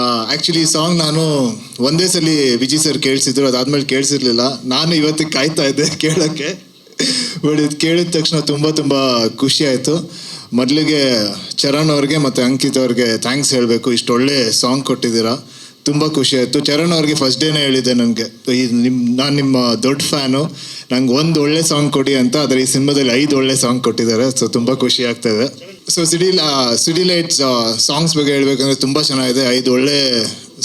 Actually ಈ song ನಾನು ಒಂದೇ ಸಲ ವಿಜಯ್ ಸರ್ ಕೇಳಿಸಿದ್ರು, ಅದಾದ್ಮೇಲೆ ಕೇಳಿಸಿರ್ಲಿಲ್ಲ. ನಾನು ಇವತ್ತಿಗೆ ಕಾಯ್ತಾ ಇದ್ದೆ ಕೇಳೋಕ್ಕೆ. ಬಟ್ ಇದು ಕೇಳಿದ ತಕ್ಷಣ ತುಂಬ ತುಂಬ ಖುಷಿ ಆಯಿತು. ಮೊದಲಿಗೆ ಚರಣ್ ಅವ್ರಿಗೆ ಮತ್ತು ಅಂಕಿತ್ ಅವ್ರಿಗೆ ಥ್ಯಾಂಕ್ಸ್ ಹೇಳಬೇಕು. ಇಷ್ಟು ಒಳ್ಳೆ ಸಾಂಗ್ ಕೊಟ್ಟಿದ್ದೀರಾ, ತುಂಬ ಖುಷಿ ಆಯಿತು. ಚರಣ್ ಅವ್ರಿಗೆ ಫಸ್ಟ್ ಡೇನೇ ಹೇಳಿದ್ದೆ ನನಗೆ, ನಾನು ನಿಮ್ಮ ದೊಡ್ಡ ಫ್ಯಾನು, ನಂಗೆ ಒಂದು ಒಳ್ಳೆ ಸಾಂಗ್ ಕೊಡಿ ಅಂತ. ಆದರೆ ಈ ಸಿನಿಮಾದಲ್ಲಿ 5 ಒಳ್ಳೆ ಸಾಂಗ್ ಕೊಟ್ಟಿದ್ದಾರೆ. ಸೊ ತುಂಬ ಖುಷಿ ಆಗ್ತಾಯಿದೆ. ಸೊ ಸಿಟಿ ಲೈಟ್ಸ್ ಸಾಂಗ್ಸ್ ಬಗ್ಗೆ ಹೇಳ್ಬೇಕಂದ್ರೆ ತುಂಬ ಚೆನ್ನಾಗಿದೆ. 5 ಒಳ್ಳೆ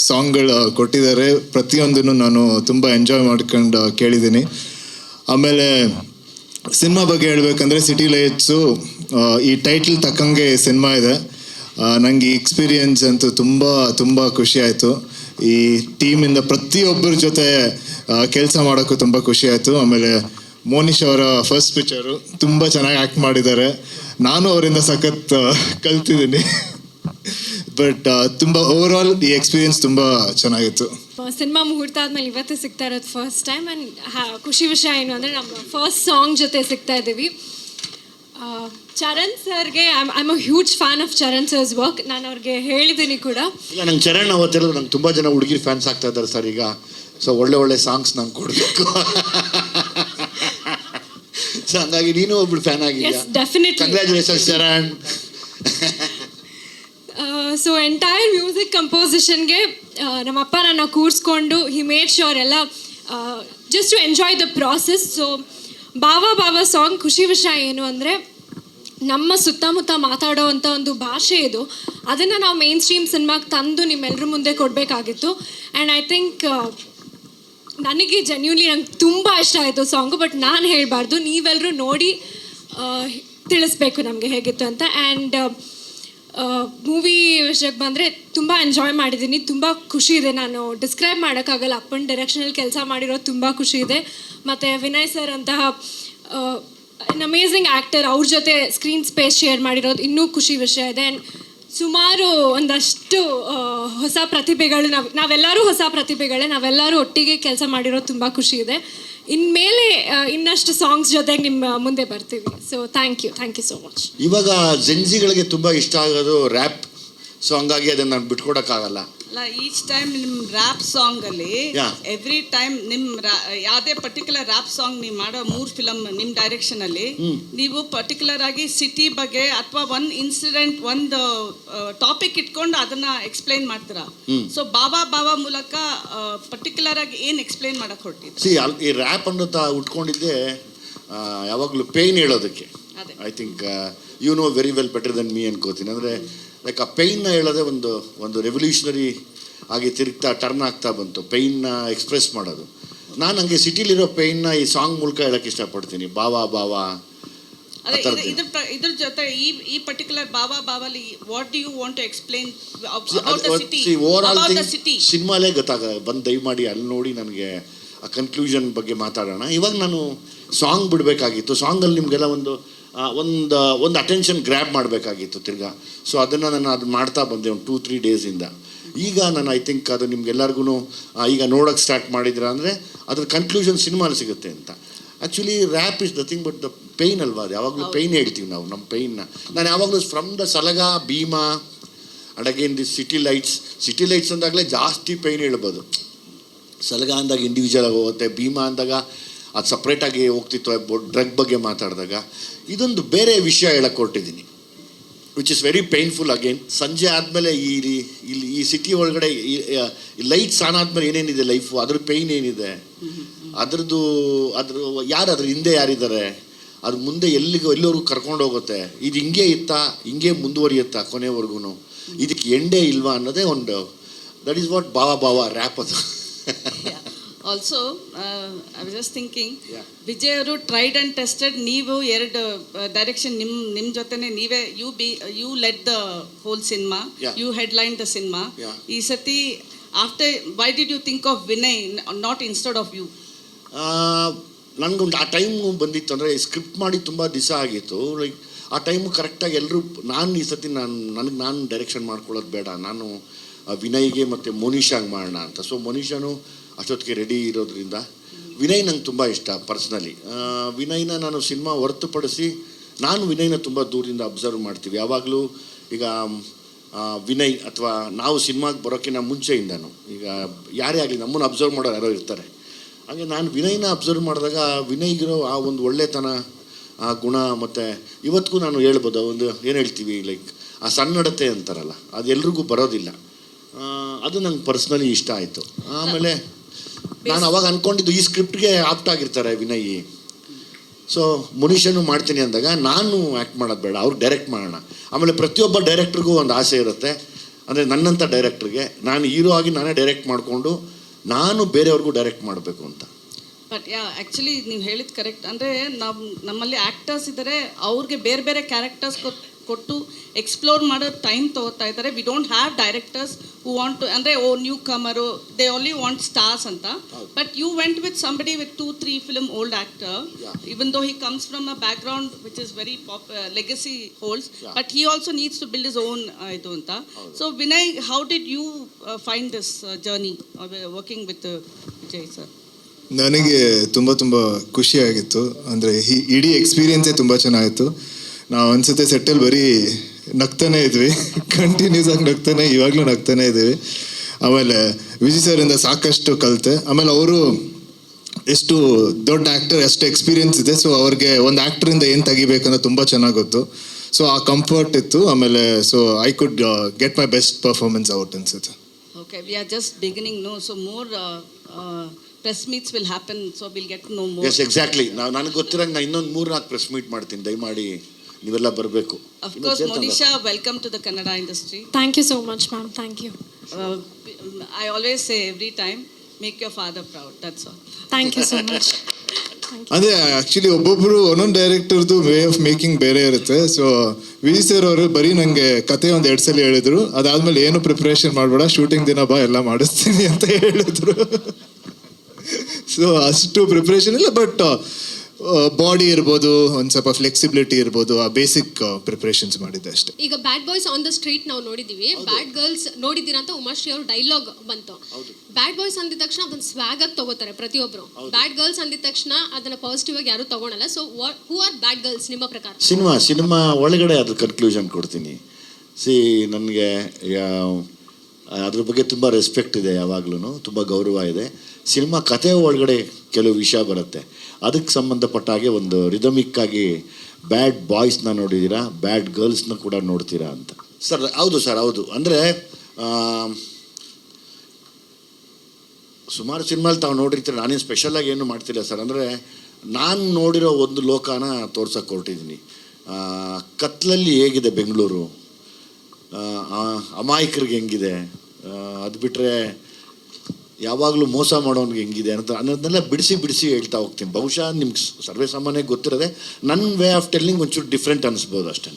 ಸಾಂಗ್ಗಳು ಕೊಟ್ಟಿದ್ದಾರೆ. ಪ್ರತಿಯೊಂದನ್ನು ನಾನು ತುಂಬ ಎಂಜಾಯ್ ಮಾಡ್ಕೊಂಡು ಕೇಳಿದ್ದೀನಿ. ಆಮೇಲೆ ಸಿನಿಮಾ ಬಗ್ಗೆ ಹೇಳ್ಬೇಕಂದ್ರೆ ಸಿಟಿ ಲೈಟ್ಸು ಈ ಟೈಟಲ್ ತಕ್ಕಂಗೆ ಸಿನಿಮಾ ಇದೆ. ನನಗೆ ಈ ಎಕ್ಸ್ಪೀರಿಯನ್ಸ್ ಅಂತೂ ತುಂಬ ತುಂಬ ಖುಷಿ ಆಯಿತು. ಈ ಟೀಮಿಂದ ಪ್ರತಿಯೊಬ್ಬರ ಜೊತೆ ಕೆಲಸ ಮಾಡೋಕ್ಕೂ ತುಂಬ ಖುಷಿ ಆಯಿತು. ಆಮೇಲೆ ಮೋನಿಶ್ ಅವರ ಫಸ್ಟ್ ಪಿಕ್ಚರು ತುಂಬ ಚೆನ್ನಾಗಿ ಆ್ಯಕ್ಟ್ ಮಾಡಿದ್ದಾರೆ. ನಾನು ಅವರಿಂದ ಸಖತ್ ಕಲ್ತಿದ್ದೀನಿ. ಬಟ್ ತುಂಬ ಓವರ್ ಆಲ್ ಈ ಎಕ್ಸ್ಪೀರಿಯನ್ಸ್ ತುಂಬ ಚೆನ್ನಾಗಿತ್ತು. ಸಿನಿಮಾ ಮುಹೂರ್ತ ಆದ್ಮೇಲೆ ಇವತ್ತೇ ಸಿಗ್ತಾ ಇರೋದು ಫಸ್ಟ್ ಟೈಮ್. ಆ್ಯಂಡ್ ಖುಷಿ ವಿಷಯ ಏನು ಅಂದರೆ ನಮ್ಮ ಫಸ್ಟ್ ಸಾಂಗ್ ಜೊತೆ ಸಿಗ್ತಾ ಇದ್ದೀವಿ. ಚರಣ್ ಸರ್ಗೆ I am a huge fan of Charan sir's work. ನಾನು ಅವ್ರಿಗೆ ಹೇಳಿದ್ದೀನಿ ಕೂಡ. ಇಲ್ಲ, ನಂಗೆ ಚರಣ್ ಅವತ್ತೆಲ್ಲ ನಂಗೆ ತುಂಬ ಜನ ಹುಡುಗಿರು ಫ್ಯಾನ್ಸ್ ಆಗ್ತಾ ಇದ್ದಾರೆ ಸರ್ ಈಗ. ಸೊ ಒಳ್ಳೆ ಸಾಂಗ್ಸ್ ನಂಗೆ ಕೊಡಬೇಕು. ಸೊ ಹಂಗಾಗಿ ನೀನು ಒಬ್ಳು ಫ್ಯಾನ್ ಆಗಿದ್ಯಾ? Definitely. Congratulations Charan. So entire music ಕಂಪೋಸಿಷನ್ಗೆ ನಮ್ಮಪ್ಪ ನನ್ನ ಕೂರಿಸ್ಕೊಂಡು ಹಿ ಮೇಡ್ ಶ್ಯೂರ್ ಎಲ್ಲ just to enjoy the process. So ಬಾವಾ ಸಾಂಗ್ ಖುಷಿ ವಿಷಯ ಏನು ಅಂದರೆ ನಮ್ಮ ಸುತ್ತಮುತ್ತ ಮಾತಾಡೋ ಅಂಥ ಒಂದು ಭಾಷೆ ಇದು. ಅದನ್ನು ನಾವು ಮೇನ್ ಸ್ಟ್ರೀಮ್ ಸಿನಿಮಾಗೆ ತಂದು ನಿಮ್ಮೆಲ್ಲರ ಮುಂದೆ ಕೊಡಬೇಕಾಗಿತ್ತು. ಆ್ಯಂಡ್ ಐ ಥಿಂಕ್ ನನಗೆ ಜೆನ್ಯೂನ್ಲಿ ನಂಗೆ ತುಂಬ ಇಷ್ಟ ಆಯಿತು ಸಾಂಗು. ಬಟ್ ನಾನು ಹೇಳಬಾರ್ದು, ನೀವೆಲ್ಲರೂ ನೋಡಿ ತಿಳಿಸ್ಬೇಕು ನಮಗೆ ಹೇಗಿತ್ತು ಅಂತ. ಆ್ಯಂಡ್ ಮೂವಿ ವಿಷಯಕ್ಕೆ ಬಂದರೆ ತುಂಬ ಎಂಜಾಯ್ ಮಾಡಿದ್ದೀನಿ. ತುಂಬ ಖುಷಿ ಇದೆ, ನಾನು ಡಿಸ್ಕ್ರೈಬ್ ಮಾಡೋಕ್ಕಾಗಲ್ಲ. ಅಪ್ಪನ ಡೈರೆಕ್ಷನಲ್ಲಿ ಕೆಲಸ ಮಾಡಿರೋದು ತುಂಬ ಖುಷಿ ಇದೆ. ಮತ್ತು ವಿನಯ್ ಸರ್ ಅಂತಹ ಅನ್ ಅಮೇಝಿಂಗ್ ಆ್ಯಕ್ಟರ್, ಅವ್ರ ಜೊತೆ ಸ್ಕ್ರೀನ್ ಸ್ಪೇಸ್ ಶೇರ್ ಮಾಡಿರೋದು ಇನ್ನೂ ಖುಷಿ ವಿಷಯ ಇದೆ. ಆ್ಯಂಡ್ ಸುಮಾರು ಒಂದಷ್ಟು ಹೊಸ ಪ್ರತಿಭೆಗಳು, ನಾವೆಲ್ಲರೂ ಹೊಸ ಪ್ರತಿಭೆಗಳೇ, ನಾವೆಲ್ಲರೂ ಒಟ್ಟಿಗೆ ಕೆಲಸ ಮಾಡಿರೋದು ತುಂಬ ಖುಷಿ ಇದೆ. ಇನ್ಮೇಲೆ ಇನ್ನಷ್ಟು ಸಾಂಗ್ಸ್ ಜೊತೆಗೆ ನಿಮ್ಮ ಮುಂದೆ ಬರ್ತೀವಿ. So thank you so much. ಇವಾಗ ಜೆನ್ಸಿಗಳಿಗೆ ತುಂಬ ಇಷ್ಟ ಆಗೋದು ರ್ಯಾಪ್. ಸೊ ಹಂಗಾಗಿ ಅದನ್ನು ನಾನು ಬಿಟ್ಕೊಡೋಕ್ಕಾಗಲ್ಲ. ಅಲ್ಲ, ಈಚ್ ಟೈಮ್ ನಿಮ್ಮ ರ್ಯಾಪ್ ಸಾಂಗಲ್ಲಿ ಎವ್ರಿ ಟೈಮ್ ನಿಮ್ಮ ಯಾವುದೇ ಪರ್ಟಿಕ್ಯುಲರ್ ರ್ಯಾಪ್ ಸಾಂಗ್ ನೀವು ಮಾಡೋ 3 ಫಿಲಮ್ ನಿಮ್ಮ ಡೈರೆಕ್ಷನಲ್ಲಿ ನೀವು ಪರ್ಟಿಕ್ಯುಲರ್ ಆಗಿ ಸಿಟಿ ಬಗ್ಗೆ ಅಥವಾ ಒಂದು ಇನ್ಸಿಡೆಂಟ್, ಒಂದು ಟಾಪಿಕ್ ಇಟ್ಕೊಂಡು ಅದನ್ನ ಎಕ್ಸ್ಪ್ಲೈನ್ ಮಾಡ್ತೀರಾ. ಸೊ ಬಾವಾ ಮೂಲಕ ಪರ್ಟಿಕ್ಯುಲರ್ ಆಗಿ ಏನು ಎಕ್ಸ್ಪ್ಲೈನ್ ಮಾಡಕ್ಕೆ ಹೊರಟಿದ್ರಿ? ಈ ರ್ಯಾಪ್ ಅನ್ನೋದು ಉಟ್ಕೊಂಡಿದ್ದೆ ಯಾವಾಗಲೂ ಪೇಯ್ನ್ ಹೇಳೋದಕ್ಕೆ. I think you know very well better than me ಅನ್ಕೋತೀನಿ. ಅಂದರೆ ಲೈಕ್ ಆ ಪೇಯ್ನ ಹೇಳೋದೇ ಒಂದು ರೆವಲ್ಯೂಷನರಿ ಆಗಿ ಟರ್ನ್ ಆಗ್ತಾ ಬಂತು, ಪೇಯ್ನ ಎಕ್ಸ್ಪ್ರೆಸ್ ಮಾಡೋದು. ನಾನು ಹಂಗೆ ಸಿಟಿಲಿರೋ ಪೇಯ್ನ ಈ ಸಾಂಗ್ ಮೂಲಕ ಹೇಳೋಕ್ಕೆ ಇಷ್ಟಪಡ್ತೀನಿ. ಬಾವಾ ಇದ್ರ ಜೊತೆ ಈ ಪರ್ಟಿಕ್ಯುಲರ್ ಬಾವಲ್ಲಿ what do you want to explain about the city? Over all ಸಿನಿಮಾಲೇ ಬಂದು ದಯಮಾಡಿ ಅಲ್ಲಿ ನೋಡಿ ನನಗೆ ಆ ಕನ್ಕ್ಲೂಷನ್ ಬಗ್ಗೆ ಮಾತಾಡೋಣ. ಇವಾಗ ನಾನು ಸಾಂಗ್ ಬಿಡಬೇಕಾಗಿತ್ತು. ಸಾಂಗಲ್ಲಿ ನಿಮಗೆಲ್ಲ ಒಂದು ಅಟೆನ್ಷನ್ ಗ್ರ್ಯಾಬ್ ಮಾಡಬೇಕಾಗಿತ್ತು ತಿರ್ಗಾ. ಸೊ ಅದನ್ನು ನಾನು ಮಾಡ್ತಾ ಬಂದೆ ಒಂದು 2-3 ಡೇಸಿಂದ. ಈಗ ನಾನು ಐ ಥಿಂಕ್ ಅದು ನಿಮ್ಗೆಲ್ಲರಿಗೂ ಈಗ ನೋಡೋಕ್ಕೆ ಸ್ಟಾರ್ಟ್ ಮಾಡಿದ್ರ ಅಂದರೆ ಅದ್ರ ಕನ್ಕ್ಲೂಷನ್ ಸಿನಿಮಾಲಿ ಸಿಗುತ್ತೆ ಅಂತ. Actually rap is nothing but the pain ಅಲ್ವಾ? ಅದು ಯಾವಾಗಲೂ ಪೇಯ್ನ್ ಹೇಳ್ತೀವಿ ನಾವು, ನಮ್ಮ ಪೇಯ್ನ. ನಾನು ಯಾವಾಗಲೂ from the Salaga, Bheema and again the city lights ಅಂದಾಗಲೇ ಜಾಸ್ತಿ ಪೇಯ್ನ್ ಹೇಳ್ಬೋದು. ಸಲಗ ಅಂದಾಗ ಇಂಡಿವಿಜುವಲ್ ಆಗಿ ಹೋಗುತ್ತೆ, ಭೀಮಾ ಅಂದಾಗ ಅದು ಸಪ್ರೇಟಾಗಿ ಹೋಗ್ತಿತ್ತು. ಡ್ರಗ್ ಬಗ್ಗೆ ಮಾತಾಡಿದಾಗ ಇದೊಂದು ಬೇರೆ ವಿಷಯ ಹೇಳಕ್ಕೆ ಹೊರಟಿದ್ದೀನಿ, which is very painful. Again ಸಂಜೆ ಆದಮೇಲೆ ಈ ಸಿಟಿ ಒಳಗಡೆ ಲೈಟ್ಸ್ ಆನ್ ಆದಮೇಲೆ ಏನೇನಿದೆ ಲೈಫು, ಅದ್ರ ಪೇಯ್ನ್ ಏನಿದೆ, ಅದ್ರ ಹಿಂದೆ ಯಾರಿದ್ದಾರೆ, ಅದು ಮುಂದೆ ಎಲ್ಲವರೆಗೂ ಕರ್ಕೊಂಡು ಹೋಗುತ್ತೆ. ಇದು ಹಿಂಗೆ ಮುಂದುವರಿಯುತ್ತಾ ಕೊನೆವರೆಗೂ, ಇದಕ್ಕೆ ಎಂಡೇ ಇಲ್ವಾ ಅನ್ನೋದೇ ಒಂದು, that is what Bawa rap ಅದು. Also I was just thinking, Vijay ಅವರು ಟ್ರೈಡ್ ಆ್ಯಂಡ್ ಟೆಸ್ಟೆಡ್. ನೀವು 2 ಡೈರೆಕ್ಷನ್ ನಿಮ್ಮ ಜೊತೆನೆ ನೀವೇ, you led the whole cinema, you headline the cinema. ಈ ಸತಿ after, why did you think of Vinay not instead of you? ನನಗೊಂದು ಆ ಟೈಮು ಬಂದಿತ್ತು. ಅಂದರೆ ಸ್ಕ್ರಿಪ್ಟ್ ಮಾಡಿ ತುಂಬ ದಿವಸ ಆಗಿತ್ತು. ಲೈಕ್ ಆ ಟೈಮು ಕರೆಕ್ಟಾಗಿ ಎಲ್ಲರೂ, ಈ ಸತಿ ನಾನು ಡೈರೆಕ್ಷನ್ ಮಾಡ್ಕೊಳ್ಳೋದು ಬೇಡ, ನಾನು ವಿನಯ್ಗೆ ಮತ್ತು ಮೋನಿಶಾಗೆ ಮಾಡೋಣ ಅಂತ. ಸೊ ಮೋನಿಶಾನು ಅಷ್ಟೊತ್ತಿಗೆ ರೆಡಿ ಇರೋದ್ರಿಂದ ವಿನಯ್ ನಂಗೆ ತುಂಬ ಇಷ್ಟ ಪರ್ಸ್ನಲಿ. ವಿನಯ್ನ ನಾನು ಸಿನಿಮಾ ಹೊರತುಪಡಿಸಿ ನಾನು ವಿನಯ್ನ ತುಂಬ ದೂರದಿಂದ ಅಬ್ಸರ್ವ್ ಮಾಡ್ತೀವಿ. ಯಾವಾಗಲೂ ಈಗ ವಿನಯ್ ಅಥವಾ ನಾವು ಸಿನಿಮಾಗೆ ಬರೋಕ್ಕಿಂತ ಮುಂಚೆಯಿಂದನು ಈಗ ಯಾರೇ ಆಗಲಿ ನಮ್ಮನ್ನು ಅಬ್ಸರ್ವ್ ಮಾಡೋರು ಯಾರೋ ಇರ್ತಾರೆ. ಹಾಗೆ ನಾನು ವಿನಯ್ನ ಅಬ್ಸರ್ವ್ ಮಾಡಿದಾಗ ವಿನಯ್ಗಿರೋ ಆ ಒಂದು ಒಳ್ಳೆತನ, ಆ ಗುಣ, ಮತ್ತು ಇವತ್ತಿಗೂ ನಾನು ಹೇಳ್ಬೋದು ಒಂದು ಏನು ಹೇಳ್ತೀವಿ ಲೈಕ್ ಆ ಸನ್ನಡತೆ ಅಂತಾರಲ್ಲ, ಅದು ಎಲ್ರಿಗೂ ಬರೋದಿಲ್ಲ. ಅದು ನಂಗೆ ಪರ್ಸ್ನಲಿ ಇಷ್ಟ ಆಯಿತು. ಆಮೇಲೆ ನಾನು ಅವಾಗ ಅಂದ್ಕೊಂಡಿದ್ದು ಈ ಸ್ಕ್ರಿಪ್ಟ್ಗೆ ಆಪ್ಟ್ ಆಗಿರ್ತಾರೆ ವಿನಯ್, ಸೊ ಮುನೀಶನು ಮಾಡ್ತೀನಿ ಅಂದಾಗ ನಾನು ಆ್ಯಕ್ಟ್ ಮಾಡೋದು ಬೇಡ, ಅವ್ರಿಗೆ ಡೈರೆಕ್ಟ್ ಮಾಡೋಣ. ಆಮೇಲೆ ಪ್ರತಿಯೊಬ್ಬ ಡೈರೆಕ್ಟ್ರಿಗೂ ಒಂದು ಆಸೆ ಇರುತ್ತೆ, ಅಂದರೆ ನನ್ನಂಥ ಡೈರೆಕ್ಟ್ರಿಗೆ ನಾನು ಹೀರೋ ಆಗಿ ನಾನೇ ಡೈರೆಕ್ಟ್ ಮಾಡಿಕೊಂಡು ನಾನು ಬೇರೆಯವ್ರಿಗೂ ಡೈರೆಕ್ಟ್ ಮಾಡಬೇಕು ಅಂತ. ಬಟ್ ಆ್ಯಕ್ಚುಲಿ ನೀವು ಹೇಳಿದ್ದು ಕರೆಕ್ಟ್. ಅಂದರೆ ನಮ್ಮಲ್ಲಿ ಆ್ಯಕ್ಟರ್ಸ್ ಇದ್ದಾರೆ, ಅವ್ರಿಗೆ ಬೇರೆ ಬೇರೆ ಕ್ಯಾರೆಕ್ಟರ್ಸ್ ಕೊಟ್ಟು ಎಕ್ಸ್ಪ್ಲೋರ್ ಮಾಡೋ ಟೈಮ್ ತೊಗೋತಾ ಇದ್ದಾರೆ. We don't have directors who want to, ಅಂದರೆ newcomer, they only want stars ಅಂತ. But you went with somebody with 2-3 film old actor, even though he comes from a background which is very legacy holds, but he also needs to build is own ಇದು ಅಂತ. So Vinay, how did you find this journey working with Vijay sir? ನನಗೆ ತುಂಬ ಖುಷಿಯಾಗಿತ್ತು. ಅಂದರೆ ಇಡೀ ಎಕ್ಸ್ಪೀರಿಯನ್ಸೇ ತುಂಬ ಚೆನ್ನಾಗಿತ್ತು. ನಾವು ಅನ್ಸುತ್ತೆ ಸೆಟ್ಟಲ್ಲಿ ಬರೀ ನಗ್ತಾನೆ ಇದ್ವಿ, ಕಂಟಿನ್ಯೂಸ್ ಆಗಿ ಇವಾಗಲೂ ನಗ್ತಾನೆ ಇದ್ದೀವಿ. ಆಮೇಲೆ ವಿಜಯ್ ಸರಿಂದ ಸಾಕಷ್ಟು ಕಲಿತೆ. ಆಮೇಲೆ ಅವರು ಎಷ್ಟು ದೊಡ್ಡ ಆ್ಯಕ್ಟರ್, ಎಷ್ಟು ಎಕ್ಸ್ಪೀರಿಯನ್ಸ್ ಇದೆ. ಸೊ ಅವ್ರಿಗೆ ಒಂದು ಆ್ಯಕ್ಟ್ರಿಂದ ಏನು ತೆಗಿಬೇಕಂತ ತುಂಬ ಚೆನ್ನಾಗಿ ಗೊತ್ತು. ಸೊ ಆ ಕಂಫರ್ಟ್ ಇತ್ತು. ಆಮೇಲೆ so I could get my best performance out ಅನ್ಸುತ್ತೆ. Okay, we are just beginning, no, so more press meets will happen, so will get know more. Yes, exactly. ನನಗೆ ಗೊತ್ತಿರಂಗೆ ನಾನು ಇನ್ನೊಂದು 3-4 ಪ್ರೆಸ್ ಮೀಟ್ ಮಾಡ್ತೀನಿ, ದಯಮಾಡಿ ನೀವೆಲ್ಲ ಬರಬೇಕು. Of course, Monisha, welcome to the Kannada industry. Thank you so much, ma'am. Thank you. I always say every time, make your father proud. That's all. Thank you so much. ಅದೇ actually ಒಬ್ಬೊಬ್ಬರು ಒಂದೊಂದು ಡೈರೆಕ್ಟರ್ದು way of making ಬೇರೆ ಇರುತ್ತೆ. So Vijay sir ಅವರು ಬರೀ ನನಗೆ ಕತೆ ಒಂದು 2 ಸಲ ಹೇಳಿದ್ರು, ಅದಾದಮೇಲೆ ಏನು ಪ್ರಿಪ್ರೇಷನ್ ಮಾಡಬೇಡ, ಶೂಟಿಂಗ್ ದಿನ ಬಾ ಎಲ್ಲ ಮಾಡಿಸ್ತೀನಿ ಅಂತ ಹೇಳಿದ್ರು. ಸೊ ಅಷ್ಟು ಪ್ರಿಪ್ರೇಷನ್ ಇಲ್ಲ, ಬಟ್ ಬಾಡಿ ಇರ್ಬೋದು, ಒಂದು ಸ್ವಲ್ಪ ಫ್ಲೆಕ್ಸಿಬಿಲಿಟಿ ಇರ್ಬೋದು, ಆ ಬೇಸಿಕ್ ಪ್ರಿಪ್ರೇಷನ್ಸ್ ಮಾಡಿದ್ದೆ ಅಷ್ಟೇ. ಈಗ ಬ್ಯಾಡ್ ಬಾಯ್ಸ್ ಆನ್ ದ ಸ್ಟ್ರೀಟ್ ನಾವು ನೋಡಿದೀವಿ, ಬ್ಯಾಡ್ ಗರ್ಲ್ಸ್ ನೋಡಿದ್ದೀರಾ ಅಂತ ಉಮಾಶ್ರೀ ಅವ್ರ ಡೈಲಾಗ್ ಬಂತು. ಬ್ಯಾಡ್ ಬಾಯ್ಸ್ ಅಂದಿದ ತಕ್ಷಣ ಅದನ್ನ ಸ್ವ್ಯಾಗ್ ಆಗಿ ತಗೋತಾರೆ ಪ್ರತಿಯೊಬ್ರು. ಬ್ಯಾಡ್ ಗರ್ಲ್ಸ್ ಅಂದಿದ ತಕ್ಷಣ ಅದನ್ನ ಪಾಸಿಟಿವ್ ಆಗಿ ಯಾರು ತಗೊಳಲ್ಲ. So who are bad girls ನಿಮ್ಮ ಪ್ರಕಾರ? ಸಿನಿಮಾ ಒಳಗಡೆ ಅದ್ರ ಕನ್ಕ್ಲೂಷನ್ ಕೊಡ್ತೀನಿ. ನನಗೆ ಅದ್ರ ಬಗ್ಗೆ ತುಂಬ ರೆಸ್ಪೆಕ್ಟ್ ಇದೆ, ಯಾವಾಗ್ಲೂ ತುಂಬ ಗೌರವ ಇದೆ. ಸಿನಿಮಾ ಕಥೆ ಒಳಗಡೆ ಕೆಲವು ವಿಷಯ ಬರುತ್ತೆ, ಅದಕ್ಕೆ ಸಂಬಂಧಪಟ್ಟ ಹಾಗೆ ಒಂದು ರಿದಮಿಕ್ ಆಗಿ ಬ್ಯಾಡ್ ಬಾಯ್ಸ್ನ ನೋಡಿದ್ದೀರಾ, ಬ್ಯಾಡ್ ಗರ್ಲ್ಸ್ನ ಕೂಡ ನೋಡ್ತೀರಾ ಅಂತ. ಸರ್ ಹೌದು. ಅಂದರೆ ಸುಮಾರು ಸಿನಿಮಾಲಿ ತಾವು ನೋಡಿರ್ತೀರ, ನಾನೇನು ಸ್ಪೆಷಲಾಗಿ ಏನು ಮಾಡ್ತಿಲ್ಲ ಸರ್. ಅಂದರೆ ನಾನು ನೋಡಿರೋ ಒಂದು ಲೋಕನ ತೋರ್ಸೋಕ್ಕೆ ಹೊರಟಿದ್ದೀನಿ. ಕತ್ಲಲ್ಲಿ ಹೇಗಿದೆ ಬೆಂಗಳೂರು, ಅಮಾಯಕರಿಗೆ ಹೆಂಗಿದೆ, ಅದು ಬಿಟ್ಟರೆ ಯಾವಾಗಲೂ ಮೋಸ ಮಾಡೋನ್ಗೆ ಹೆಂಗಿದೆ ಅಂತ ಅನ್ನೋದನ್ನೆಲ್ಲ ಬಿಡಿಸಿ ಹೇಳ್ತಾ ಹೋಗ್ತೀನಿ. ಬಹುಶಃ ನಿಮ್ಗೆ ಸರ್ವೇ ಸಾಮಾನ್ಯ ಗೊತ್ತಿರೋದೆ, ನನ್ನ ವೇ ಆಫ್ ಟೆಲ್ಲಿಂಗ್ ಒಂಚೂರು ಡಿಫ್ರೆಂಟ್ ಅನಿಸ್ಬೋದು ಅಷ್ಟೇ.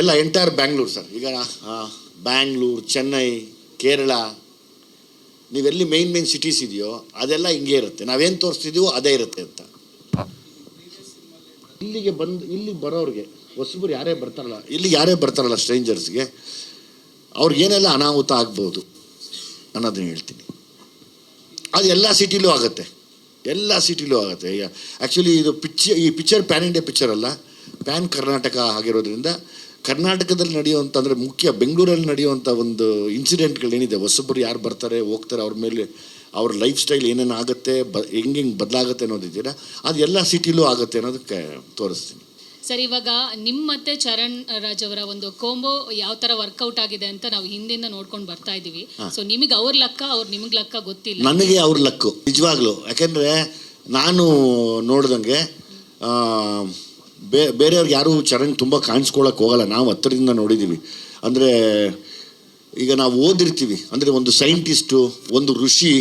ಎಲ್ಲ ಎಂಟೈರ್ ಬ್ಯಾಂಗ್ಳೂರು ಸರ್. ಈಗ ಬ್ಯಾಂಗ್ಳೂರು, ಚೆನ್ನೈ, ಕೇರಳ, ನೀವೆಲ್ಲಿ ಮೇನ್ ಸಿಟೀಸ್ ಇದೆಯೋ ಅದೆಲ್ಲ ಹಿಂಗೆ ಇರುತ್ತೆ. ನಾವೇನು ತೋರಿಸ್ತಿದ್ದೀವೋ ಅದೇ ಇರುತ್ತೆ ಅಂತ. ಇಲ್ಲಿ ಬರೋರಿಗೆ ಹೊಸಬರು ಯಾರೇ ಬರ್ತಾರಲ್ಲ ಸ್ಟ್ರೇಂಜರ್ಸ್ಗೆ, ಅವ್ರಿಗೇನೆಲ್ಲ ಅನಾಹುತ ಆಗ್ಬೋದು ಅನ್ನೋದನ್ನ ಹೇಳ್ತೀನಿ. ಅದು ಎಲ್ಲ ಸಿಟಿಲೂ ಆಗುತ್ತೆ. ಆ್ಯಕ್ಚುಲಿ ಈ ಪಿಕ್ಚರ್ ಪ್ಯಾನ್ ಇಂಡಿಯಾ ಪಿಕ್ಚರ್ ಅಲ್ಲ, ಪ್ಯಾನ್ ಕರ್ನಾಟಕ ಆಗಿರೋದ್ರಿಂದ ಕರ್ನಾಟಕದಲ್ಲಿ ನಡೆಯುವಂಥ, ಅಂದರೆ ಮುಖ್ಯ ಬೆಂಗಳೂರಲ್ಲಿ ನಡೆಯುವಂಥ ಒಂದು ಇನ್ಸಿಡೆಂಟ್ಗಳೇನಿದೆ, ಹೊಸಬರು ಯಾರು ಬರ್ತಾರೆ ಹೋಗ್ತಾರೆ, ಅವ್ರ ಮೇಲೆ ಅವ್ರ ಲೈಫ್ ಸ್ಟೈಲ್ ಏನೇನು ಆಗುತ್ತೆ, ಹೆಂಗೆ ಬದಲಾಗುತ್ತೆ ಅನ್ನೋದಿದ್ದೀರಾ, ಅದು ಎಲ್ಲ ಸಿಟಿಲೂ ಆಗುತ್ತೆ ಅನ್ನೋದಕ್ಕೆ ತೋರಿಸ್ತೀನಿ. ಸರ್, ಇವಾಗ ನಿಮ್ಮ ಮತ್ತೆ ಚರಣ್ ರಾಜ್ ಅವರ ಒಂದು ಕೋಂಬೋ ಯಾವ ಥರ ವರ್ಕೌಟ್ ಆಗಿದೆ ಅಂತ ನಾವು ಹಿಂದಿಂದ ನೋಡ್ಕೊಂಡು ಬರ್ತಾ ಇದ್ದೀವಿ. ಸೊ ನಿಮಗೆ ಅವ್ರ ಲೆಕ್ಕ, ಅವ್ರು ನಿಮಗೆ ಲೆಕ್ಕ ಗೊತ್ತಿಲ್ಲ. ನನಗೆ ಅವ್ರ ಲಕ್ಕು ನಿಜವಾಗ್ಲೂ. ಯಾಕೆಂದರೆ ನಾನು ನೋಡ್ದಂಗೆ ಬೇರೆಯವ್ರಿಗೆ ಯಾರೂ ಚರಣ್ ತುಂಬ ಕಾಣಿಸ್ಕೊಳಕ್ಕೆ ಹೋಗಲ್ಲ. ನಾವು ಹತ್ತಿರದಿಂದ ನೋಡಿದ್ದೀವಿ. ಅಂದರೆ ಈಗ ನಾವು ಓದಿರ್ತೀವಿ, ಅಂದರೆ ಒಂದು ಸೈಂಟಿಸ್ಟು, ಒಂದು ಋಷಿ,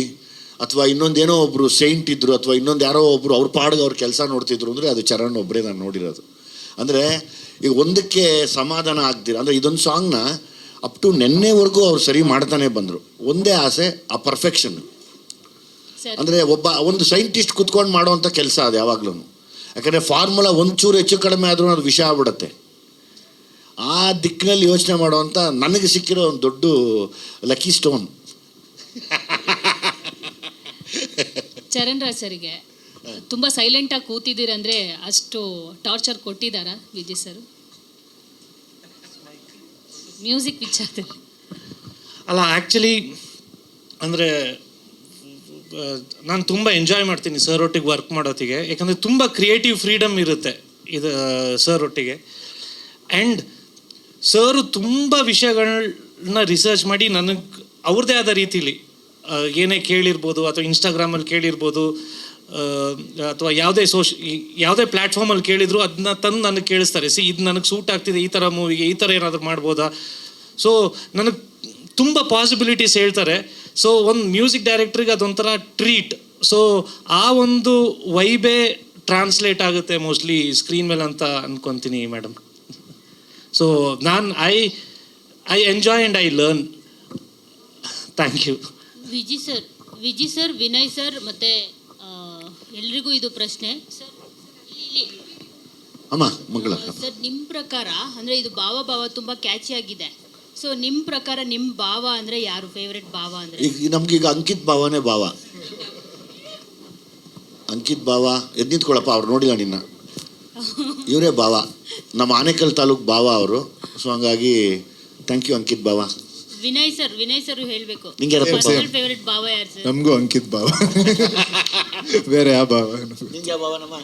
ಅಥವಾ ಇನ್ನೊಂದೇನೋ ಒಬ್ಬರು ಸೈಂಟ್ ಇದ್ದರು, ಅಥವಾ ಇನ್ನೊಂದು ಯಾರೋ ಒಬ್ಬರು ಅವ್ರ ಪಾಡಿಗೆ ಅವ್ರ ಕೆಲಸ ನೋಡ್ತಿದ್ರು, ಅಂದರೆ ಅದು ಚರಣ್ ಒಬ್ಬರೇ ನಾನು ನೋಡಿರೋದು. ಅಂದರೆ ಈಗ ಒಂದಕ್ಕೆ ಸಮಾಧಾನ ಆಗ್ದಿರ, ಅಂದರೆ ಇದೊಂದು ಸಾಂಗ್ನ ಅಪ್ ಟು ನೆನ್ನೆವರೆಗೂ ಅವ್ರು ಸರಿ ಮಾಡ್ತಾನೆ ಬಂದರು. ಒಂದೇ ಆಸೆ, ಆ ಪರ್ಫೆಕ್ಷನ್. ಅಂದರೆ ಒಂದು ಸೈಂಟಿಸ್ಟ್ ಕುತ್ಕೊಂಡು ಮಾಡೋವಂಥ ಕೆಲಸ ಅದು ಯಾವಾಗ್ಲೂ. ಯಾಕಂದರೆ ಫಾರ್ಮುಲಾ ಒಂಚೂರು ಹೆಚ್ಚು ಕಡಿಮೆ ಆದ್ರೂ ಅದು ವಿಷಯ ಆಗ್ಬಿಡುತ್ತೆ. ಆ ದಿಕ್ಕಿನಲ್ಲಿ ಯೋಚನೆ ಮಾಡುವಂಥ ನನಗೆ ಸಿಕ್ಕಿರೋ ಒಂದು ದೊಡ್ಡ ಲಕ್ಕಿ ಸ್ಟೋನ್. ಚರಣ್ ರಾಜ್ ಸರಿಗೆ ತುಂಬ ಸೈಲೆಂಟಾಗಿ ಕೂತಿದ್ದೀರಂದರೆ ಅಷ್ಟು ಟಾರ್ಚರ್ ಕೊಟ್ಟಿದ್ದಾರಾ ವಿಜಯ್ ಸರ್? ಮ್ಯೂಸಿಕ್ ವಿಚಾರದಲ್ಲಿ. ಅಲ್ಲ ಆ್ಯಕ್ಚುಲಿ ಅಂದರೆ ನಾನು ತುಂಬ ಎಂಜಾಯ್ ಮಾಡ್ತೀನಿ ಸರ್ ಒಟ್ಟಿಗೆ ವರ್ಕ್ ಮಾಡೋತ್ತಿಗೆ. ಯಾಕಂದರೆ ತುಂಬ ಕ್ರಿಯೇಟಿವ್ ಫ್ರೀಡಮ್ ಇರುತ್ತೆ ಇದು ಸರ್ ಒಟ್ಟಿಗೆ. ಆ್ಯಂಡ್ ಸರು ತುಂಬ ವಿಷಯಗಳನ್ನ ರಿಸರ್ಚ್ ಮಾಡಿ ನನಗೆ ಅವ್ರದ್ದೇ ಆದ ರೀತಿಲಿ ಏನೇ ಕೇಳಿರ್ಬೋದು ಅಥವಾ ಇನ್ಸ್ಟಾಗ್ರಾಮಲ್ಲಿ ಕೇಳಿರ್ಬೋದು ಅಥವಾ ಯಾವುದೇ ಪ್ಲ್ಯಾಟ್ಫಾರ್ಮಲ್ಲಿ ಕೇಳಿದ್ರು ಅದನ್ನ ತಂದು ನನಗೆ ಕೇಳಿಸ್ತಾರೆ. ಇದು ನನಗೆ ಸೂಟ್ ಆಗ್ತಿದೆ, ಈ ಥರ ಮೂವಿಗೆ ಈ ಥರ ಏನಾದರೂ ಮಾಡ್ಬೋದಾ. ಸೊ ನನಗೆ ತುಂಬ ಪಾಸಿಬಿಲಿಟೀಸ್ ಹೇಳ್ತಾರೆ. ಸೊ ಒಂದು ಮ್ಯೂಸಿಕ್ ಡೈರೆಕ್ಟ್ರಿಗೆ ಅದೊಂಥರ ಟ್ರೀಟ್. ಸೊ ಆ ಒಂದು ವೈಬೇ ಟ್ರಾನ್ಸ್ಲೇಟ್ ಆಗುತ್ತೆ ಮೋಸ್ಟ್ಲಿ ಸ್ಕ್ರೀನ್ ಮೇಲೆ ಅಂತ ಅನ್ಕೊತೀನಿ ಮೇಡಮ್. ಸೊ ನಾನು I enjoy and I learn. Thank you. Viji sir, Vinay sir ಮತ್ತು ಎಲ್ರಿಗೂ ಇದು ಪ್ರಶ್ನೆ ಸರ್. ಅಮ್ಮ ಮಗಳ ಸರ್, ನಿಮ್ಮ ಪ್ರಕಾರ ಅಂದರೆ ಇದು ಭಾವ ತುಂಬ ಕ್ಯಾಚಿ ಆಗಿದೆ. ಸೊ ನಿಮ್ಮ ಪ್ರಕಾರ ನಿಮ್ಮ ಭಾವ ಅಂದರೆ ಯಾರು ಫೇವ್ರೆಟ್ ಭಾವ ಅಂದರೆ? ಈಗ ನಮ್ಗೀಗ ಅಂಕಿತ್ ಭಾವನೇ ಭಾವ. ಅಂಕಿತ್ ಭಾವ ಎದ್ದು ನಿಂತ್ಕೊಳ್ಳಪ್ಪ, ಅವ್ರು ನೋಡಿಲ್ಲ ನಿನ್ನ, ಇವರೇ ಭಾವ, ನಮ್ಮ ಆನೇಕಲ್ ತಾಲೂಕು ಭಾವ ಅವರು. ಸೊ ಹಂಗಾಗಿ ಥ್ಯಾಂಕ್ ಯು ಅಂಕಿತ್ ಭಾವ. ವಿನಯ್ ಸರ್ ಹೇಳಬೇಕು, ನಿಂಗೆ ಪರ್ಸನಲ್ ಫೇವ್ರೆಟ್ ಭಾವ ಯಾರು ಸರ್? ನಮಗೂ ಅಂಕಿತ್ ಭಾವ. ಬೇರೆ ಯಾವ ಭಾವ? ನಿಂಗೆ ಯಾವ ಭಾವ? ನಮ್ಮ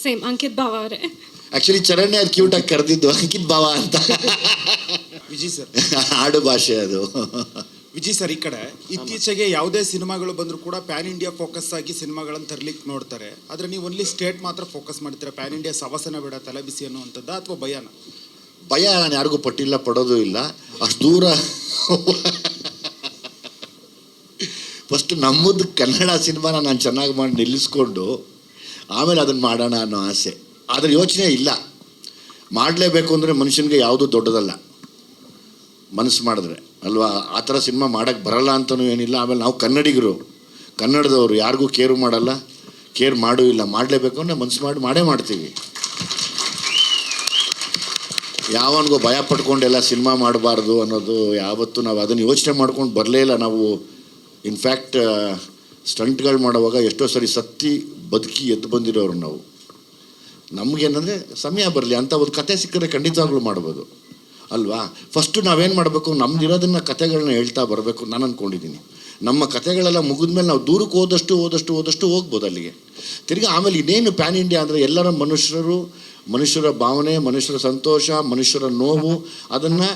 ಸೇಮ್ ಅಂಕಿತ್ ಭಾವ ಅವರೇ. ಆ್ಯಕ್ಚುಲಿ ಚರಣ್ಯ ಅದು ಕ್ಯೂಟಾಗಿ ಕರೆದಿದ್ದು ಅಂಕಿತ್ ಭಾವ ಅಂತ. ವಿಜಯ್ ಸರ್ ಆಡು ಭಾಷೆ ಅದು. ವಿಜಯ್ ಸರ್, ಈ ಕಡೆ ಇತ್ತೀಚೆಗೆ ಯಾವುದೇ ಸಿನಿಮಾಗಳು ಬಂದರೂ ಕೂಡ ಪ್ಯಾನ್ ಇಂಡಿಯಾ ಫೋಕಸ್ ಆಗಿ ಸಿನಿಮಾಗಳನ್ನು ತರಲಿಕ್ಕೆ ನೋಡ್ತಾರೆ. ಆದರೆ ನೀವು ಓನ್ಲಿ ಸ್ಟೇಟ್ ಮಾತ್ರ ಫೋಕಸ್ ಮಾಡ್ತೀರಾ. ಪ್ಯಾನ್ ಇಂಡಿಯಾ ಸವಾಸನ ಬೇಡ ತಲೆ ಬಿಸಿ ಅನ್ನುವಂಥದ್ದು ಅಥವಾ ಭಯನ? ಭಯ ನಾನು ಯಾರಿಗೂ ಪಟ್ಟಿಲ್ಲ, ಪಡೋದು ಇಲ್ಲ. ಅಷ್ಟು ದೂರ ಫಸ್ಟ್ ನಮ್ಮದು ಕನ್ನಡ ಸಿನಿಮಾನ ನಾನು ಚೆನ್ನಾಗಿ ಮಾಡಿ ನಿಲ್ಲಿಸ್ಕೊಂಡು ಆಮೇಲೆ ಅದನ್ನು ಮಾಡೋಣ ಅನ್ನೋ ಆಸೆ. ಆದರೆ ಯೋಚನೆ ಇಲ್ಲ. ಮಾಡಲೇಬೇಕು ಅಂದರೆ ಮನುಷ್ಯನಿಗೆ ಯಾವುದೂ ದೊಡ್ಡದಲ್ಲ, ಮನಸ್ಸು ಮಾಡಿದ್ರೆ ಅಲ್ವಾ. ಆ ಥರ ಸಿನಿಮಾ ಮಾಡೋಕ್ಕೆ ಬರಲ್ಲ ಅಂತಲೂ ಏನಿಲ್ಲ. ಆಮೇಲೆ ನಾವು ಕನ್ನಡಿಗರು, ಕನ್ನಡದವರು, ಯಾರಿಗೂ ಕೇರು ಮಾಡಲ್ಲ, ಕೇರ್ ಮಾಡೂ ಇಲ್ಲ. ಮಾಡಲೇಬೇಕು ಅಂದರೆ ಮನಸ್ಸು ಮಾಡೇ ಮಾಡ್ತೀವಿ. ಯಾವನಿಗೂ ಭಯ ಪಡ್ಕೊಂಡೆಲ್ಲ ಸಿನಿಮಾ ಮಾಡಬಾರ್ದು ಅನ್ನೋದು ಯಾವತ್ತೂ ನಾವು ಅದನ್ನು ಯೋಚನೆ ಮಾಡ್ಕೊಂಡು ಬರಲೇ ಇಲ್ಲ ನಾವು. ಇನ್ಫ್ಯಾಕ್ಟ್ ಸ್ಟಂಟ್ಗಳು ಮಾಡುವಾಗ ಎಷ್ಟೋ ಸರಿ ಸತ್ತಿ ಬದುಕಿ ಎದ್ದು ಬಂದಿರೋರು ನಾವು. ನಮಗೇನಂದರೆ ಸಮಯ ಬರಲಿ ಅಂತ ಒಂದು ಕತೆ ಸಿಕ್ಕರೆ ಖಂಡಿತವಾಗ್ಲೂ ಮಾಡ್ಬೋದು ಅಲ್ವಾ. ಫಸ್ಟು ನಾವೇನು ಮಾಡಬೇಕು, ನಮ್ದಿರೋದನ್ನು ಕತೆಗಳನ್ನ ಹೇಳ್ತಾ ಬರಬೇಕು. ನಾನು ಅಂದ್ಕೊಂಡಿದ್ದೀನಿ ನಮ್ಮ ಕತೆಗಳೆಲ್ಲ ಮುಗಿದ್ಮೇಲೆ ನಾವು ದೂರಕ್ಕೆ ಓದಷ್ಟು ಹೋಗ್ಬೋದು ಅಲ್ಲಿಗೆ. ತಿರ್ಗಿ ಆಮೇಲೆ ಇನ್ನೇನು ಪ್ಯಾನ್ ಇಂಡಿಯಾ ಅಂದರೆ ಎಲ್ಲರ ಮನುಷ್ಯರ ಭಾವನೆ, ಮನುಷ್ಯರ ಸಂತೋಷ, ಮನುಷ್ಯರ ನೋವು, ಅದನ್ನು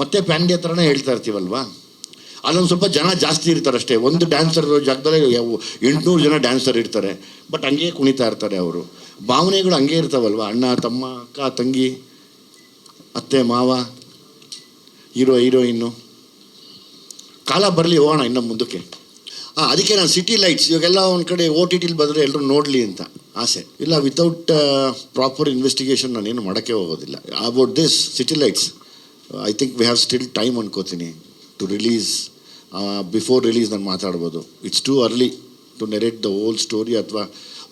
ಮತ್ತೆ ಪ್ಯಾನ್ ಇಂಡಿಯಾ ಥರನೇ ಹೇಳ್ತಾ ಇರ್ತೀವಲ್ವಾ. ಅಲ್ಲೊಂದು ಸ್ವಲ್ಪ ಜನ ಜಾಸ್ತಿ ಇರ್ತಾರೆ ಅಷ್ಟೇ. ಒಂದು ಡ್ಯಾನ್ಸರ್ ಜಾಗದಲ್ಲಿ 800 ಜನ ಡ್ಯಾನ್ಸರ್ ಇರ್ತಾರೆ, ಬಟ್ ಹಂಗೆ ಕುಣಿತಾ ಇರ್ತಾರೆ ಅವರು. ಭಾವನೆಗಳು ಹಂಗೆ ಇರ್ತಾವಲ್ವ. ಅಣ್ಣ ತಮ್ಮ, ಅಕ್ಕ ತಂಗಿ, ಅತ್ತೆ ಮಾವ, ಹೀರೋಯಿನ್ನು. ಕಾಲ ಬರಲಿ, ಹೋಗೋಣ ಇನ್ನು ಮುಂದಕ್ಕೆ. ಅದಕ್ಕೆ ನಾನು ಸಿಟಿ ಲೈಟ್ಸ್ ಇವಾಗೆಲ್ಲ ಒಂದು ಕಡೆ OTT ಬಂದರೆ ಎಲ್ಲರೂ ನೋಡಲಿ ಅಂತ ಆಸೆ ಇಲ್ಲ. ವಿತೌಟ್ ಪ್ರಾಪರ್ ಇನ್ವೆಸ್ಟಿಗೇಷನ್ ನಾನೇನು ಮಾಡೋಕ್ಕೆ ಹೋಗೋದಿಲ್ಲ. About this city lights I think we have still time ಅನ್ಕೋತೀನಿ ಟು ರಿಲೀಸ್. ಬಿಫೋರ್ ರಿಲೀಸ್ ನಾನು ಮಾತಾಡ್ಬೋದು. It's too early to narrate the whole story ಅಥವಾ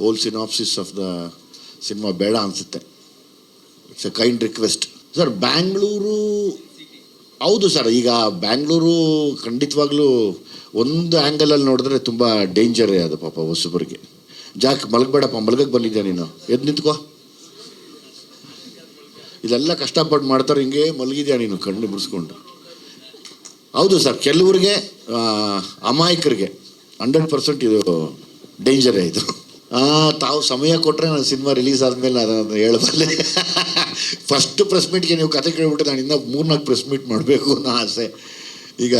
whole synopsis of the cinema ಬೇಡ ಅನಿಸುತ್ತೆ. It's a kind request sir. Bangalore ಹೌದು sir. ಈಗ ಬ್ಯಾಂಗ್ಳೂರು ಖಂಡಿತವಾಗ್ಲೂ ಒಂದು ಆ್ಯಂಗಲಲ್ಲಿ ನೋಡಿದ್ರೆ ತುಂಬ ಡೇಂಜರೇ ಅದು ಪಾಪ ಹೊಸಬರಿಗೆ. ಮಲಗಬೇಡಪ್ಪ, ಮಲಗಕ್ಕೆ ಬಂದಿದ್ದೆ ನೀನು, ಎದ್ದು ನಿಂತ್ಕೋ. ಇದೆಲ್ಲ ಕಷ್ಟಪಟ್ಟು ಮಾಡ್ತಾರೆ, ಹಿಂಗೆ ಮಲಗಿದ್ಯಾ ನೀನು ಕಣ್ಣು ಬಿಡಿಸ್ಕೊಂಡು. ಹೌದು ಸರ್, ಕೆಲವ್ರಿಗೆ ಅಮಾಯಕರಿಗೆ 100% ಇದು ಡೇಂಜರೇ ಇದು. ತಾವು ಸಮಯ ಕೊಟ್ಟರೆ ನಾನು ಸಿನಿಮಾ ರಿಲೀಸ್ ಆದಮೇಲೆ ಅದನ್ನು ಹೇಳಬಲ್ಲೆ. ಫಸ್ಟ್ ಪ್ರೆಸ್ ಮೀಟ್ಗೆ ನೀವು ಕತೆ ಕೇಳ್ಬಿಟ್ಟು ನಾನು ಇನ್ನೂ 3-4 ಪ್ರೆಸ್ ಮೀಟ್ ಮಾಡಬೇಕು ಅನ್ನೋ ಆಸೆ. ಈಗ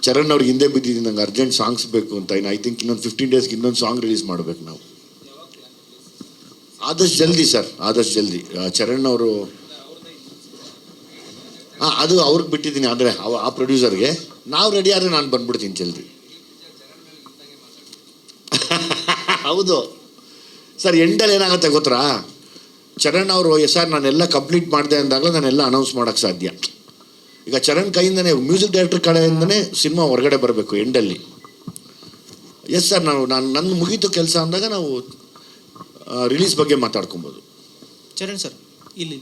ಚರಣ್ ಅವ್ರಿಗೆ ಹಿಂದೆ ಬಿದ್ದಿದ್ದೀನಿ, ನಂಗೆ ಅರ್ಜೆಂಟ್ ಸಾಂಗ್ಸ್ ಬೇಕು ಅಂತ. ಇನ್ನು ಐ ಥಿಂಕ್ ಇನ್ನೊಂದು 15 ಡೇಸ್ಗೆ ಇನ್ನೊಂದು ಸಾಂಗ್ ರಿಲೀಸ್ ಮಾಡಬೇಕು ನಾವು. ಆದಷ್ಟು ಜಲ್ದಿ ಸರ್, ಆದಷ್ಟು ಜಲ್ದಿ. ಚರಣ್ ಅವರು ಅದು ಅವ್ರಿಗೆ ಬಿಟ್ಟಿದ್ದೀನಿ. ಅಂದರೆ ಆ ಪ್ರೊಡ್ಯೂಸರ್ಗೆ ನಾವು ರೆಡಿ ಆದರೆ ನಾನು ಬಂದ್ಬಿಡ್ತೀನಿ ಜಲ್ದಿ. ಹೌದು ಸರ್. ಎಂಡಲ್ಲಿ ಏನಾಗುತ್ತೆ ಗೊತ್ತಾ, ಚರಣ್ ಅವರು ಸರ್ ನಾನೆಲ್ಲ ಕಂಪ್ಲೀಟ್ ಮಾಡಿದೆ ಅಂದಾಗಲೂ ನಾನೆಲ್ಲ ಅನೌನ್ಸ್ ಮಾಡೋಕ್ಕೆ ಸಾಧ್ಯ. ಈಗ ಚರಣ್ ಕೈಯಿಂದನೇ, ಮ್ಯೂಸಿಕ್ ಡೈರೆಕ್ಟರ್ ಕಡೆಯಿಂದನೇ ಸಿನಿಮಾ ಹೊರಗಡೆ ಬರಬೇಕು ಎಂಡಲ್ಲಿ. ಎಸ್ ಸರ್, ನನ್ನ ಮುಗೀತು ಕೆಲಸ ಅಂದಾಗ ನಾವು ರಿಲೀಸ್ ಬಗ್ಗೆ ಮಾತಾಡ್ಕೊಬೋದು. ಚರಣ್ ಸರ್, ಇಲ್ಲಿ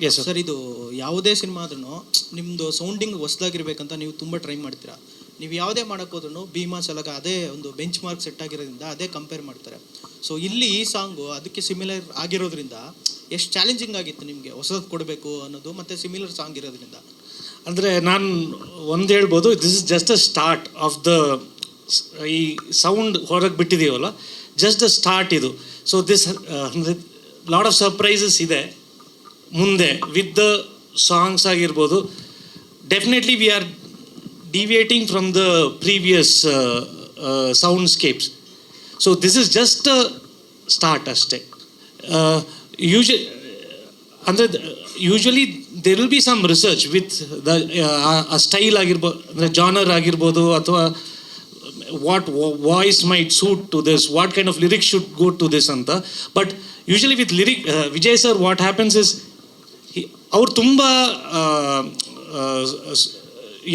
ಎಸ್ ಸರ್, ಇದು ಯಾವುದೇ ಸಿನಿಮಾ ಆದ್ರೂ ನಿಮ್ಮದು ಸೌಂಡಿಂಗ್ ಹೊಸದಾಗಿರ್ಬೇಕಂತ ನೀವು ತುಂಬ ಟ್ರೈ ಮಾಡ್ತೀರಾ. ನೀವು ಯಾವುದೇ ಮಾಡೋಕ್ಕೆ ಹೋದ್ರೂ ಭೀಮಾ ಸಲಗ ಅದೇ ಒಂದು ಬೆಂಚ್ ಮಾರ್ಕ್ ಸೆಟ್ ಆಗಿರೋದ್ರಿಂದ ಅದೇ ಕಂಪೇರ್ ಮಾಡ್ತಾರೆ. ಸೊ ಇಲ್ಲಿ ಈ ಸಾಂಗು ಅದಕ್ಕೆ ಸಿಮಿಲರ್ ಆಗಿರೋದ್ರಿಂದ ಎಷ್ಟು ಚಾಲೆಂಜಿಂಗ್ ಆಗಿತ್ತು ನಿಮಗೆ ಹೊಸದು ಕೊಡಬೇಕು ಅನ್ನೋದು, ಮತ್ತು ಸಿಮಿಲರ್ ಸಾಂಗ್ ಇರೋದ್ರಿಂದ? ಅಂದರೆ ನಾನು ಒಂದು ಹೇಳ್ಬೋದು, this is just a start of the ಈ ಸೌಂಡ್ ಹೊರಗೆ ಬಿಟ್ಟಿದ್ದೀವಲ್ಲ, ಜಸ್ಟ್ ದ ಸ್ಟಾರ್ಟ್ ಇದು. ಸೊ ದಿಸ್ ಅಂದರೆ ಲಾಟ್ ಆಫ್ ಸರ್ಪ್ರೈಸಸ್ ಇದೆ ಮುಂದೆ ವಿತ್ ದ ಸಾಂಗ್ಸ್ ಆಗಿರ್ಬೋದು. Definitely we are deviating from the previous soundscapes. So this is just a start ಅಷ್ಟೇ. Usually there will be some research with the style ಆಗಿರ್ಬೋದು, ಅಂದರೆ genre ಆಗಿರ್ಬೋದು, ಅಥವಾ what voice might suit to this, what kind of lyrics should go to this ಅಂತ. But usually with lyric Vijay sir what happens is ಅವ್ರು ತುಂಬ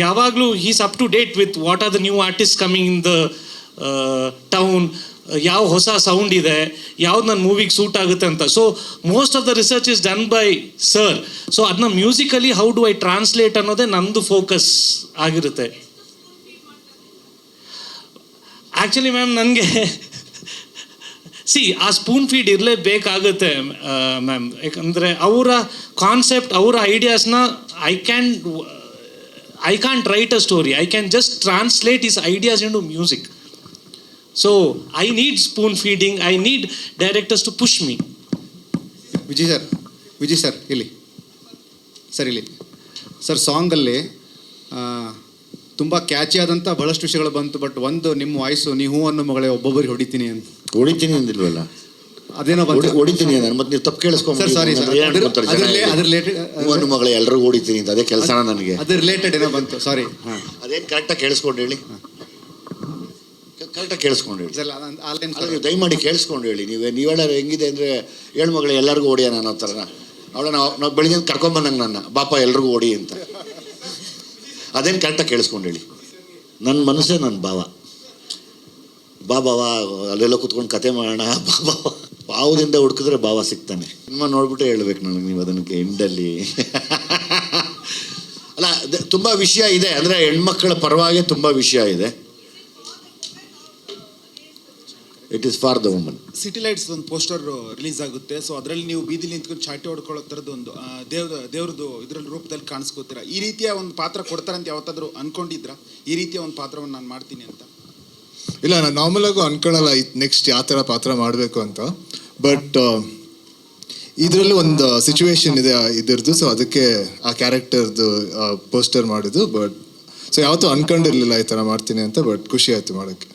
ಯಾವಾಗಲೂ he's up to date with what are the new artist coming in the town, ಯಾವ ಹೊಸ sound ಇದೆ, ಯಾವ್ದು ನನ್ನ ಮೂವಿಗೆ suit ಆಗುತ್ತೆ ಅಂತ. So most of the research is done by sir. So ಅದನ್ನ musically how do I translate ಅನ್ನೋದೇ ನಂದು ಫೋಕಸ್ ಆಗಿರುತ್ತೆ. ಆ್ಯಕ್ಚುಲಿ ಮ್ಯಾಮ್ ನನಗೆ ಆ ಸ್ಪೂನ್ ಫೀಡ್ ಇರಲೇಬೇಕಾಗುತ್ತೆ ಮ್ಯಾಮ್. ಯಾಕಂದರೆ ಅವರ ಕಾನ್ಸೆಪ್ಟ್, ಅವರ ಐಡಿಯಾಸ್ನ I can't write a story, I can just translate his ideas into music. So I need spoon feeding, I need directors to push me. Vijay sir ಇಲ್ಲಿ sir, ಸಾಂಗಲ್ಲಿ ತುಂಬ catchy ಆದಂಥ ಬಹಳಷ್ಟು ವಿಷಯಗಳು ಬಂತು. ಬಟ್ ಒಂದು ನಿಮ್ಮ ವಾಯ್ಸು, ನೀವು ಅನ್ನೋ ಮಗಳೇ ಒಬ್ಬೊಬ್ಬರಿಗೆ ಹೊಡಿತೀನಿ ಅಂದಿಲ್ವಲ್ಲ, ಅದೇನೋ ಬಂತು. ಹೊಡಿತೀನಿ ಮತ್ತೆ ನೀವು ತಪ್ಪು ಕೇಳಿಸ್ಕೊಂಡು ಸರ್ ಸಾರಿ ಸರ್, ಅದ್ರ ರಿಲೇಟೆಡ್ ಮಗಳು ಎಲ್ಲರಿಗೂ ಹೊಡಿತೀನಿ ಅಂತ, ಅದೇ ಕೆಲಸನ ನನಗೆ. ಅದ್ರ ರಿಲೇಟೆಡ್ ಏನೋ ಬಂತು, ಸಾರಿ. ಅದೇನು ಕರೆಕ್ಟಾಗಿ ಕೇಳಿಸ್ಕೊಂಡು ಹೇಳಿ, ಕರೆಕ್ಟಾಗಿ ಕೇಳಿಸ್ಕೊಂಡು ಹೇಳಿ. ನೀವು ದಯಮಾಡಿ ಕೇಳಿಸ್ಕೊಂಡು ಹೇಳಿ. ನೀವು ಹೇಳೋರು ಹೆಂಗಿದೆ ಅಂದರೆ, ಏಳು ಮಗಳು ಎಲ್ಲರಿಗೂ ಹೊಡಿಯ ನಾನು ಆ ಥರ. ಅವಳ ನಾವು ಬೆಳಿಗ್ಗೆ ಕರ್ಕೊಂಬಂದಂಗೆ ನನ್ನ ಬಾಪ ಎಲ್ರಿಗೂ ಹೊಡಿ ಅಂತ. ಅದೇನು ಕರೆಕ್ಟಾಗಿ ಕೇಳಿಸ್ಕೊಂಡು ಹೇಳಿ. ನನ್ನ ಮನಸ್ಸೇ ನನ್ನ ಭಾವ. ಬಾವ ಅಲ್ಲೆಲ್ಲ ಕೂತ್ಕೊಂಡು ಕತೆ ಮಾಡೋಣ, ಭಾವದಿಂದ ಹುಡುಕಿದ್ರೆ ಭಾವ ಸಿಗ್ತಾನೆ. ಸಿನಿಮಾ ನೋಡ್ಬಿಟ್ಟು ಹೇಳ್ಬೇಕು ನನಗೆ ನೀವು ಅದಕ್ಕೆ ಎಂಡಲ್ಲಿ. ಅಲ್ಲ, ತುಂಬ ವಿಷಯ ಇದೆ, ಅಂದರೆ ಹೆಣ್ಮಕ್ಳ ಪರವಾಗಿ ತುಂಬ ವಿಷಯ ಇದೆ. It is for the woman. City lights ಒಂದು ಪೋಸ್ಟರ್ ರಿಲೀಸ್ ಆಗುತ್ತೆ. ಸೊ ಅದರಲ್ಲಿ ನೀವು ಬೀದಿಲಿ ನಿಂತ್ಕೊಂಡು ಚಾಟಿ ಹೊಡ್ಕೊಳ್ಳೋ ಥರದ್ದು ಒಂದು ದೇವ್ರದ್ದು ಇದರಲ್ಲಿ ರೂಪದಲ್ಲಿ ಕಾಣಿಸ್ಕೋತೀರಾ. ಈ ರೀತಿಯ ಒಂದು ಪಾತ್ರ ಕೊಡ್ತಾರಂತ ಯಾವತ್ತಾದರೂ ಅನ್ಕೊಂಡಿದ್ರಾ, ಈ ರೀತಿಯ ಒಂದು ಪಾತ್ರವನ್ನು ನಾನು ಮಾಡ್ತೀನಿ ಅಂತ? ಇಲ್ಲ, ನಾನು ನಾರ್ಮಲಾಗೂ ಅನ್ಕೊಳ್ಳಲ್ಲ ನೆಕ್ಸ್ಟ್ ಯಾವ ಥರ ಪಾತ್ರ ಮಾಡಬೇಕು ಅಂತ. ಬಟ್ ಇದರಲ್ಲಿ ಒಂದು ಸಿಚುವೇಶನ್ ಇದೆ ಇದ್ರದ್ದು, ಸೊ ಅದಕ್ಕೆ ಆ ಕ್ಯಾರೆಕ್ಟರ್ದು ಪೋಸ್ಟರ್ ಮಾಡಿದ್ದು. ಬಟ್ ಸೊ ಯಾವತ್ತೂ ಅನ್ಕೊಂಡಿರಲಿಲ್ಲ ಈ ಥರ ಮಾಡ್ತೀನಿ ಅಂತ. ಬಟ್ ಖುಷಿ ಆಯಿತು ಮಾಡೋಕ್ಕೆ.